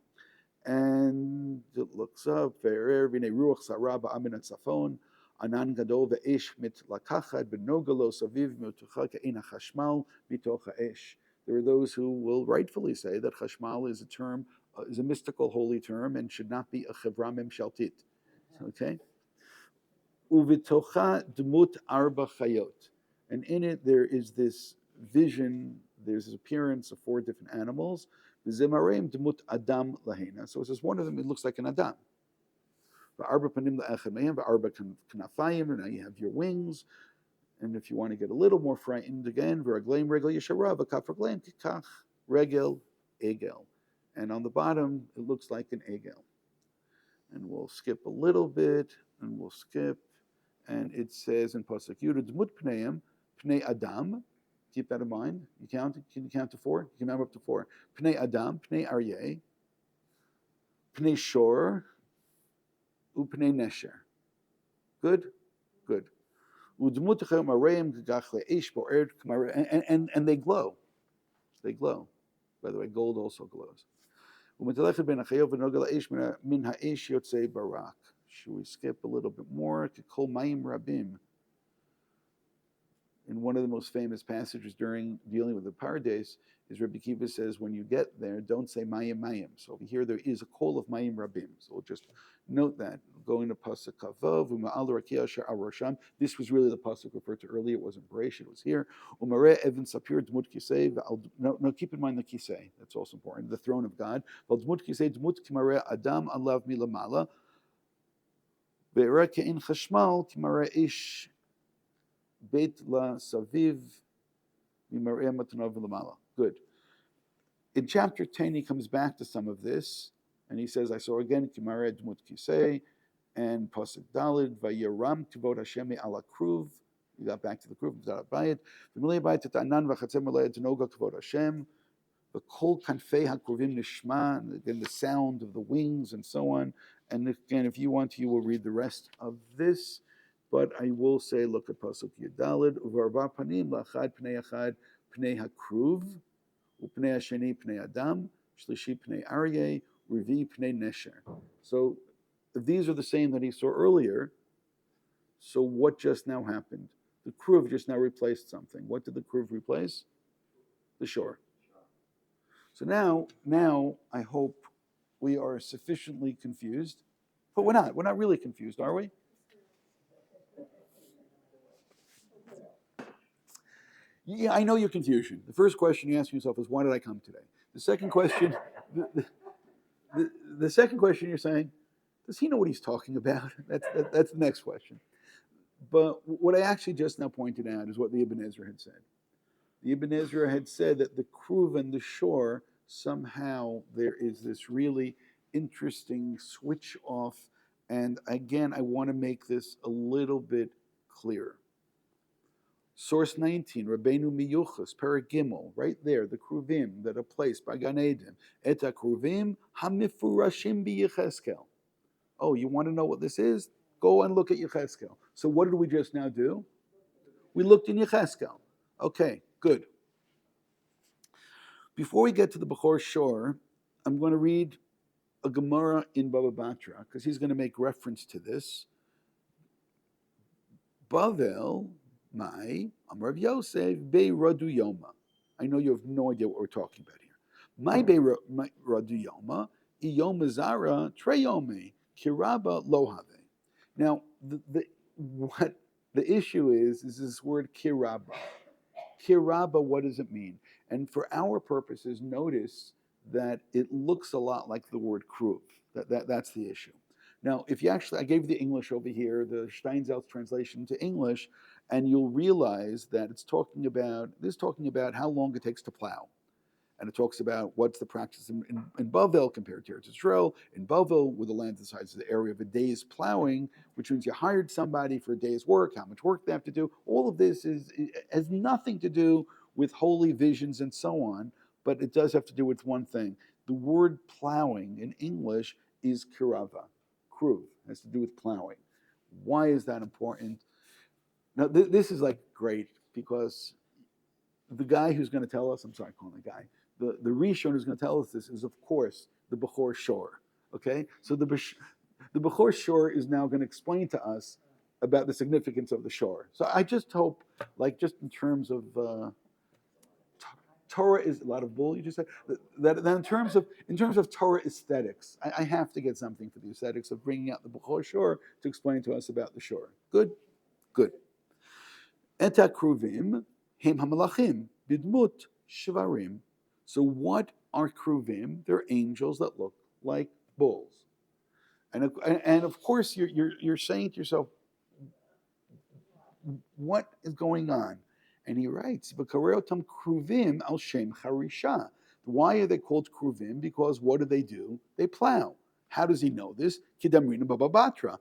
And it looks up, V'nei ruach sarah ba'amin atzafon, anan gadol ve'esh mit lakachad benogalo saviv mitucha ke'ena chashmal mitoch ha'esh. There are those who will rightfully say that chashmal is a term, is a mystical holy term, and should not be a chevra memshaltit. Okay? Uvitocha dmut arba chayot. And in it there is this vision, there's this appearance of 4 different animals. V'zimareim dmut adam lahena. So it says one of them, it looks like an adam. V'arba panim la'echameim, v'arba kanafayim, and now you have your wings. And if you want to get a little more frightened again, v'ragleim regel yeshara, v'kaf ragleim kikach regel egel. And on the bottom, it looks like an egel. And we'll skip a little bit, and we'll skip. And it says in Pasuk Yud, dmut pneim, pnei adam. Keep that in mind. Can you count to 4? You can remember up to 4. Pnei adam, pnei aryeh, pnei shor, upnei nesher. Good? Good. And they glow. They glow. By the way, gold also glows. Should we skip a little bit more? In one of the most famous passages during dealing with the Pardes, is Rabbi Kiva says, when you get there, don't say Mayim Mayim. So over here, there is a call of Mayim Rabim. So we'll just note that. Going to Pasuk Kavav, Uma'al Rakia Asher Arosham. This was really the Pasuk referred to earlier. It wasn't Beresh, it was here. Umareh Evan Sapir Dmut Kisei. No, keep in mind the Kisei. That's also important. The throne of God. Dmut Kisei Dmut Kimareh Adam Alav Milamala. Be'ereh Ke'in Chashmal Kimareh Ish Beit La Saviv Mimareh Matanov Lamala. Good. In chapter 10, he comes back to some of this, and he says, I saw again Kimareh Dmut Kisei, and Pasuk Dalid, Vayeram Tivot Hashem Ala Kruv. We got back to the Kruv, V'Zarat Bayit. V'Milei Bayit Tetanan V'Chatzem Malei Tenoga Kavod Hashem. V'Kol Kanfei HaKruvim Nishma, and again the sound of the wings and so on. And again, if you want to, you will read the rest of this. But I will say, look at Pasuk Yudalid. Uvarba Panim Lachad Pnei Achad Pnei HaKruv, Upnei Hasheni Pnei Adam, Shlishi Pnei Aryeh, Revi Pnei Nesher. So these are the same that he saw earlier. So what just now happened? The Kruv just now replaced something. What did the Kruv replace? The shore. So now I hope we are sufficiently confused. But we're not. We're not really confused, are we? Yeah, I know your confusion. The first question you ask yourself is, why did I come today? The second question, the second question you're saying, does he know what he's talking about? That's the next question. But what I actually just now pointed out is what the Ibn Ezra had said. The Ibn Ezra had said that the Kruv and the shore, somehow there is this really interesting switch off. And again, I want to make this a little bit clearer. Source 19, Rabbeinu Miyuchas, Paragimel, right there, the Keruvim that are placed by Gan Eden. Et Keruvim hamifurashim b'Yecheskel. Oh, you want to know what this is? Go and look at Yecheskel. So what did we just now do? We looked in Yecheskel. Okay, good. Before we get to the Bechor Shor, I'm going to read a Gemara in Baba Batra, because he's going to make reference to this. Bavel, my Amar Yosef Bei Radu Yoma. I know you have no idea what we're talking about here. My Bei Radu Yoma, Iyoma Zara Treyome Kiraba Lohave. Now, what the issue is this word Kiraba. Kiraba, what does it mean? And for our purposes, notice that it looks a lot like the word Kruv. That's the issue. Now, if you actually, I gave the English over here, the Steinsaltz translation to English, and you'll realize that it's talking about how long it takes to plow. And it talks about what's the practice in Bavel compared to Eretz Israel. In Bavel, with the land the size of the area of a day's plowing, which means you hired somebody for a day's work, how much work they have to do. All of this has nothing to do with holy visions and so on, but it does have to do with one thing. The word plowing in English is kirava. Kruv has to do with plowing. Why is that important? Now, this is like great, because the guy who's going to tell us, I'm sorry, calling the guy, the Rishon who's going to tell us this is, of course, the Bechor Shor. Okay? So the Bechor Shor is now going to explain to us about the significance of the shore. So I just hope, like, just in terms of Torah is a lot of bull. You just said that in terms of Torah aesthetics, I have to get something for the aesthetics of bringing out the Bechor Shor to explain to us about the shore. Good. Eta Keruvim hem hamalachim bidmut shvarim. So what are Keruvim? They're angels that look like bulls. And of course you're saying to yourself, what is going on? And he writes, "V'kareotam Keruvim al shem charisha." Why are they called Keruvim? Because what do? They plow. How does he know this? Kidamrina baba batra,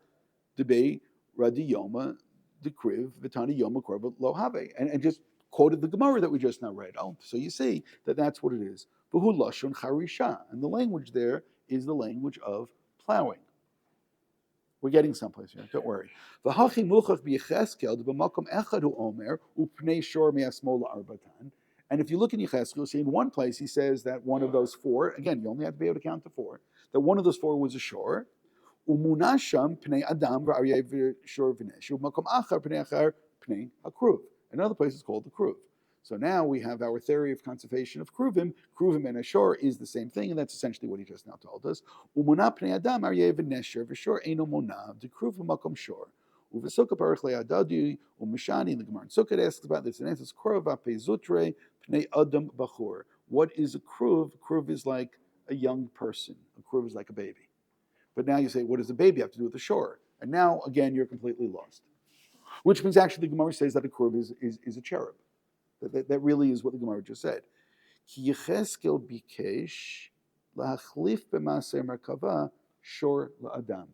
debei radi yoma dekriv v'tani yoma korba lohave, and just quoted the Gemara that we just now read. Oh, so you see that's what it is. V'hu lashon charisha, and the language there is the language of plowing. We're getting someplace here. Don't worry. V'hachi muchach b'Yecheskel b'makom echad hu omer u'pnei shor me'asmol arbatan. And if you look in Yecheskel, you'll see in one place he says that one of those four, again, you only have to be able to count to four, that one of those four was a shore. Umunasham pnei adam v'aryeh v'shor v'neshu b'makom achar pnei achar pnei hakruv. Another place is called the Kruv. So now we have our theory of conservation of Keruvim. Keruvim and Ashor is the same thing, and that's essentially what he just now told us. Umuna pnei adam aryeh v'nesher v'shor eino monav the Keruv makom shor. Uvesukah parach le'adadu umishani. The Gemara in Sukkot asks about this and answers Keruv apezutre pnei adam bachur. What is a Keruv? Keruv is like a young person. A Keruv is like a baby. But now you say, what does a baby have to do with the shore? And now again you're completely lost. Which means actually the Gemara says that a Keruv is a cherub. That really is what the Gemara just said. Ki Yecheskel bikesh la'achlif b'maseh merkava shor la'adam.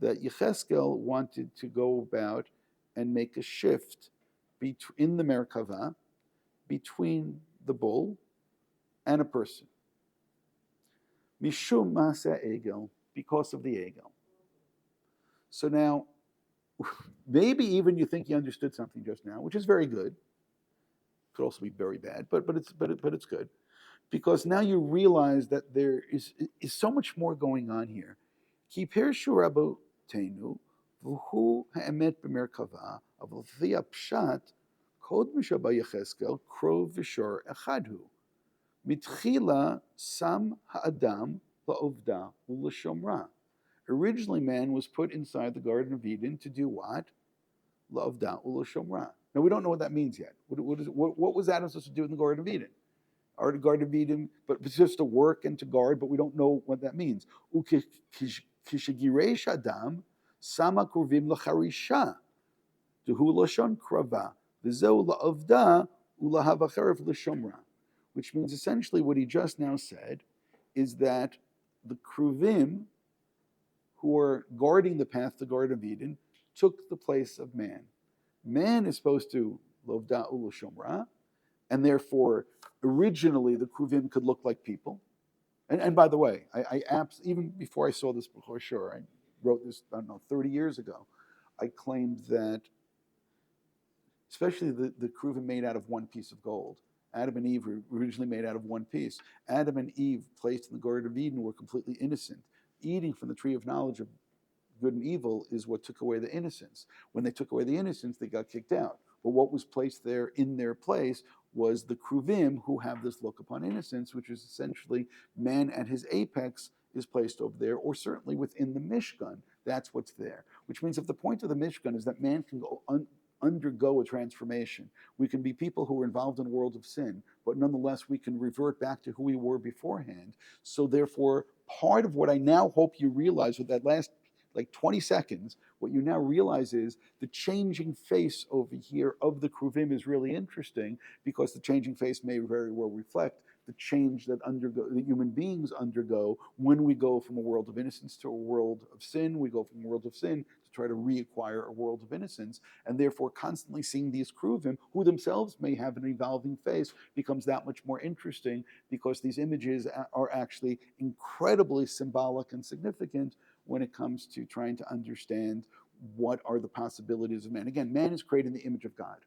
That Yecheskel wanted to go about and make a shift in the merkava between the bull and a person. Mishum maseh egel, because of the egel. So now, maybe even you think you understood something just now, which is very good. Could also be very bad, but it's good, because now you realize that there is so much more going on here. Ki pirshu rabotenu v'hu ha'emet b'merkava aval v'ya pshat kod mishabah Yecheskel krov v'shor echadhu mitchila sam ha'adam la'ovda u'l'shomra. Originally, man was put inside the Garden of Eden to do what? La'ovda u'l'shomra. Now, we don't know what that means yet. What was Adam supposed to do in the Garden of Eden? Or the Garden of Eden, but it's just to work and to guard, but we don't know what that means. Kishagireish Adam sama Keruvim lacharisha dehu lashon krava v'zeu la'avda u'lahavacharav l'shomra. Which means essentially what he just now said is that the Keruvim who are guarding the path to the Garden of Eden took the place of man. Man is supposed to lovda ula shomra, and therefore originally the Keruvim could look like people. And by the way, I even before I saw this before, sure, I wrote this, I don't know, 30 years ago. I claimed that, especially the Keruvim made out of one piece of gold. Adam and Eve were originally made out of one piece. Adam and Eve, placed in the Garden of Eden, were completely innocent. Eating from the tree of knowledge of good and evil is what took away the innocence. When they took away the innocence, they got kicked out. But what was placed there in their place was the Keruvim, who have this look upon innocence, which is essentially man at his apex is placed over there, or certainly within the Mishkan. That's what's there. Which means if the point of the Mishkan is that man can go undergo a transformation, we can be people who are involved in a world of sin, but nonetheless we can revert back to who we were beforehand. So therefore, part of what I now hope you realize with that last 20 seconds, what you now realize is the changing face over here of the Keruvim is really interesting, because the changing face may very well reflect the change that human beings undergo when we go from a world of innocence to a world of sin. We go from a world of sin to try to reacquire a world of innocence, and therefore constantly seeing these Keruvim, who themselves may have an evolving face, becomes that much more interesting, because these images are actually incredibly symbolic and significant when it comes to trying to understand what are the possibilities of man. Again, man is created in the image of God.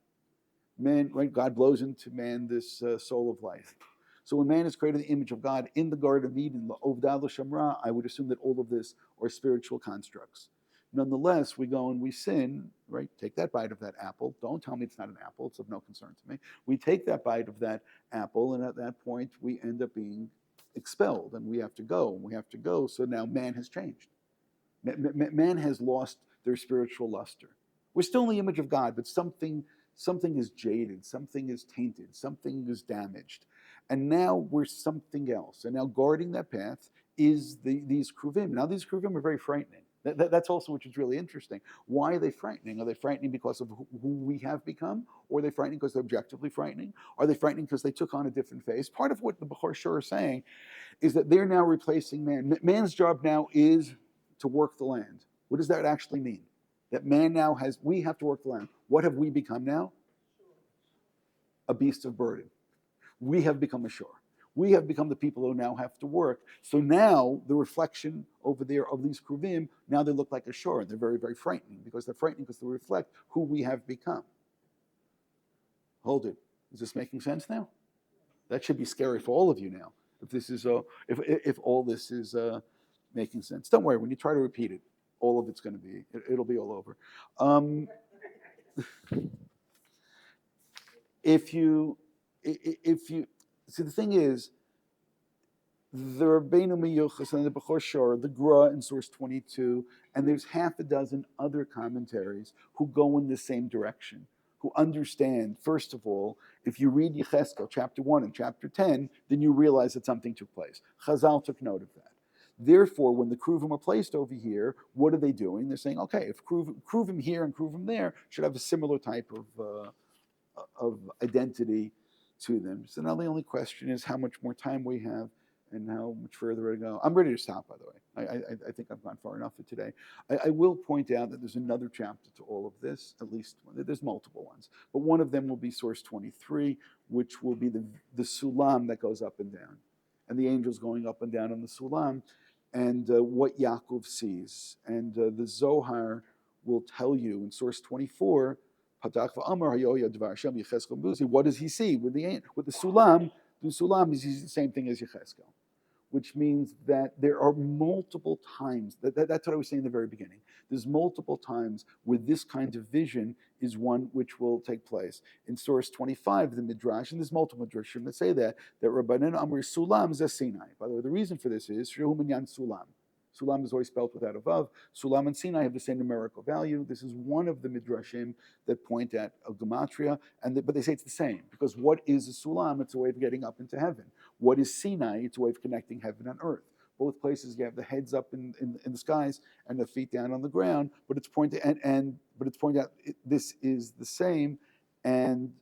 Man, right? God blows into man this soul of life. So when man is created in the image of God in the Garden of Eden, Ovda L'Shamra, I would assume that all of this are spiritual constructs. Nonetheless, we go and we sin, right? Take that bite of that apple. Don't tell me it's not an apple. It's of no concern to me. We take that bite of that apple, and at that point, we end up being expelled, and we have to go, and we have to go. So now man has changed. Man has lost their spiritual luster. We're still in the image of God, but something is jaded, something is tainted, something is damaged. And now we're something else. And now guarding that path is these Keruvim. Now these Keruvim are very frightening. That's also which is really interesting. Why are they frightening? Are they frightening because of who we have become? Or are they frightening because they're objectively frightening? Are they frightening because they took on a different face? Part of what the Bechor Shur is saying is that they're now replacing man. Man's job now is to work the land. What does that actually mean? That man now we have to work the land. What have we become now? A beast of burden. We have become a shore. We have become the people who now have to work. So now the reflection over there of these Keruvim, now they look like a shore. They're very, very frightening because they reflect who we have become. Hold it. Is this making sense now? That should be scary for all of you now. If this is if all this is making sense, don't worry. When you try to repeat it, all of it's going to be it'll be all over. If you see, the thing is, the Rabbeinu Miyuchas and the Bechor Shor, the Gra in source 22, and there's half a dozen other commentaries who go in the same direction, who understand, first of all, if you read Yecheskel chapter 1 and chapter 10, then you realize that something took place. Chazal took note of that. Therefore, when the Keruvim are placed over here, what are they doing? They're saying, okay, if Keruvim here and Keruvim there should have a similar type of identity to them. So now the only question is how much more time we have and how much further to go. I'm ready to stop, by the way. I think I've gone far enough for today. I will point out that there's another chapter to all of this, at least one. There's multiple ones. But one of them will be source 23, which will be the sulam that goes up and down. And the angels going up and down on the sulam, and what Yaakov sees. And the Zohar will tell you in source 24, what does he see with the sulam? The sulam is the same thing as Yecheskel, which means that there are multiple times, that's what I was saying in the very beginning. There's multiple times where this kind of vision is one which will take place. In source 25, the Midrash, and there's multiple Midrashim that say that Rabbanan Amri Sulam Sinai. By the way, the reason for this is Shehu Minyan Sulam. Sulam is always spelled without a vav. Sulam and Sinai have the same numerical value. This is one of the midrashim that point at a gematria, but they say it's the same because what is a sulam? It's a way of getting up into heaven. What is Sinai? It's a way of connecting heaven and earth. Both places you have the heads up in the skies and the feet down on the ground, but it's pointed out this is the same. And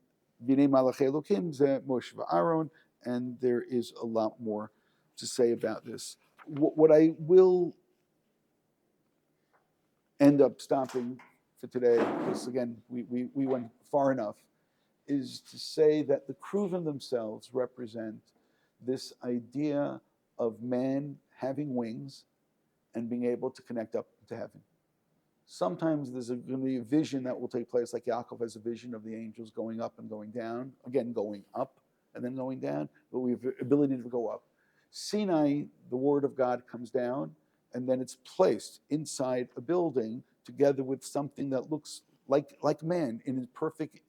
B'nai Malachei Elokim ze Moshe v'Aaron, and there is a lot more to say about this. What I will end up stopping for today, because again, we went far enough, is to say that the Keruvim themselves represent this idea of man having wings and being able to connect up to heaven. Sometimes there's going to be a vision that will take place, like Yaakov has a vision of the angels going up and going down, again, going up and then going down, but we have the ability to go up. Sinai, the word of God comes down, and then it's placed inside a building together with something that looks like man in the perfect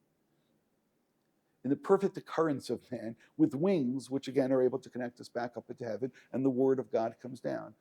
occurrence of man, with wings, which again are able to connect us back up into heaven, and the word of God comes down.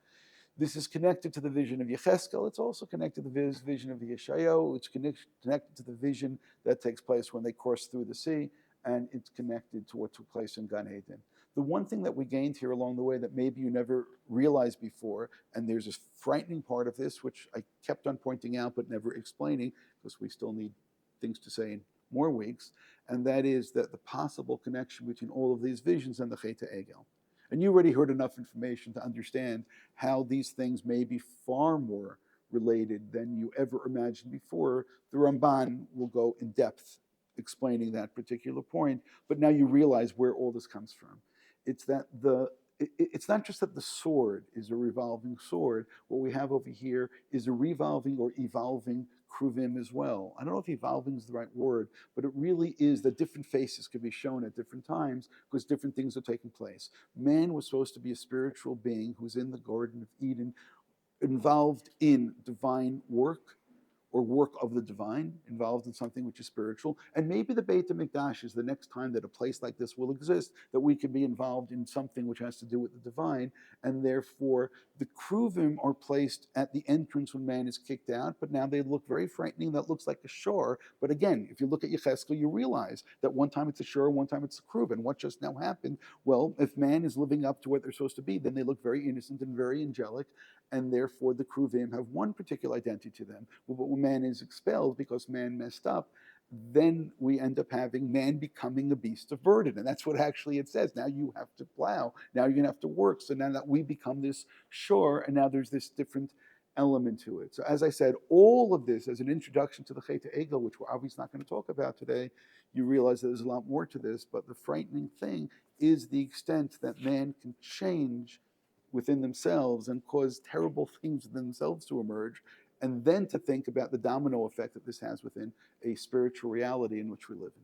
This is connected to the vision of Yecheskel. It's also connected to the vision of Yeshayahu. It's connected to the vision that takes place when they cross through the sea, and it's connected to what took place in Gan Eden. The one thing that we gained here along the way that maybe you never realized before, and there's a frightening part of this, which I kept on pointing out but never explaining, because we still need things to say in more weeks, and that is that the possible connection between all of these visions and the Chet Egel. And you already heard enough information to understand how these things may be far more related than you ever imagined before. The Ramban will go in depth explaining that particular point, but now you realize where all this comes from. It's that it's not just that the sword is a revolving sword. What we have over here is a revolving or evolving Keruvim as well. I don't know if evolving is the right word, but it really is that different faces can be shown at different times because different things are taking place. Man was supposed to be a spiritual being who's in the Garden of Eden, involved in divine work, or work of the divine, involved in something which is spiritual. And maybe the Beit HaMikdash is the next time that a place like this will exist, that we can be involved in something which has to do with the divine. And therefore, the Keruvim are placed at the entrance when man is kicked out, but now they look very frightening. That looks like a shore. But again, if you look at Yecheskel, you realize that one time it's a shore, one time it's a Keruvim. What just now happened? Well, if man is living up to what they're supposed to be, then they look very innocent and very angelic, and therefore the Keruvim have one particular identity to them. But when man is expelled because man messed up, then we end up having man becoming a beast of burden. And that's what actually it says. Now you have to plow. Now you're going to have to work. So now that we become this shore, and now there's this different element to it. So as I said, all of this as an introduction to the Chet Egel, which we're obviously not going to talk about today, you realize that there's a lot more to this, but the frightening thing is the extent that man can change within themselves and cause terrible things within themselves to emerge, and then to think about the domino effect that this has within a spiritual reality in which we live in.